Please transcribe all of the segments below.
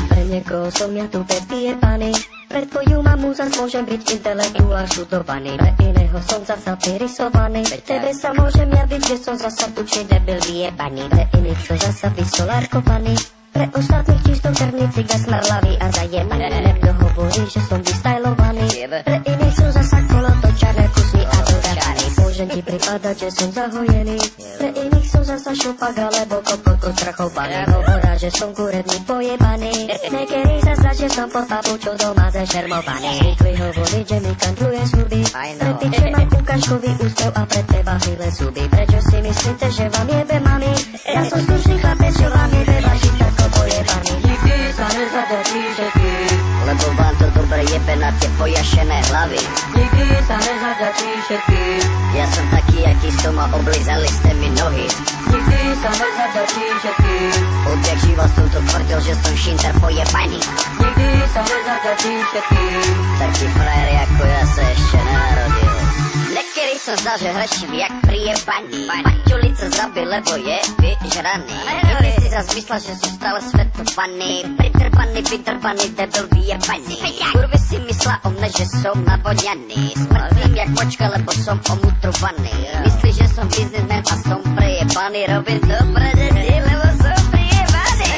Pre niekoho som ja tu vyjebaný. Pre tvoju mamu zas môžem byť intelektuál študovaný. Pre iného som zasa vyrysovaný. Pre tebe sa môžem javiť, že som zasa tučný debil vyjebaný. Pre iných som zasa vysolárkovaný. Pre ostatných čisto krvný ciga smrlavý a zajebaný. Niekto hovorí, že som vystajlovaný. Pre iných som zasa kolotočané kusmi a dodávaný. Môžem ti pripadať, že som zahojený. Pre iných som zasa šupak alebo kokot ostrachovaný. Hovorá, že som kuretný pojebaný. Niekedy sa zdá, že som pod papučou doma zašermovaný. Zvykli hovoriť, že mi kantluje zuby. Pre piče mám ukážkový úspev a pre teba chvíle zuby. Prečo si myslíte, že vám jebe mami? Ja som slušný chlapec, čo vám jebe vaši tako pojebaný. Nikdy sa nezadačí všetky, lebo vám to dobre jebe na tie pojašené hlavy. nikdy sa nezadačí všetky, Ja som taký, aký som a oblízali ste mi nohy. nikdy sa nezadačí všetky, Odjak živa som to tvrdil, že som šinter pojebaný. nikdy sa nezadačí všetky. Taký frajer ako ja sa ešte nenarodil. Niekedy som zdal, že hreším jak prijebaný. Paťulica zabil, lebo je vyžraný. Kedy si zas myslel, že som stále svetovaný. Pridrbaný, vydrbaný, debil vyjebaný. Kurvy si myslela o mne, že som navodňaný. Smrtím jak počka, lebo som omutrovaný. Myslíš, že som biznismen a som prejebaný. Robím dobre deti, lebo som prijebaný.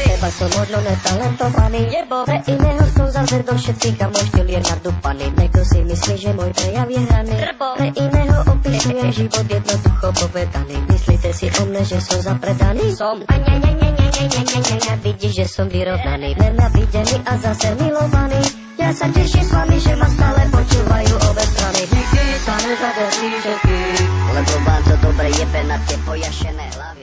Teba som možno netalentovaný, pre iného som zase do všetkých a môj štýl je nadúpaný. Niekto si myslí, že môj prejav je hraný, pre iného opisujem život jednoducho povedaný. Myslíte si o mne, že som zapredaný? Som. A vidíš, že som vyrovnaný, nenávidený a zase milovaný. Ja sa teším s vami, že ma stále počúvajú obe strany. Nikdy sa nezadačí všetky, lebo vám to dobre jebe na tie pojašené hlavy.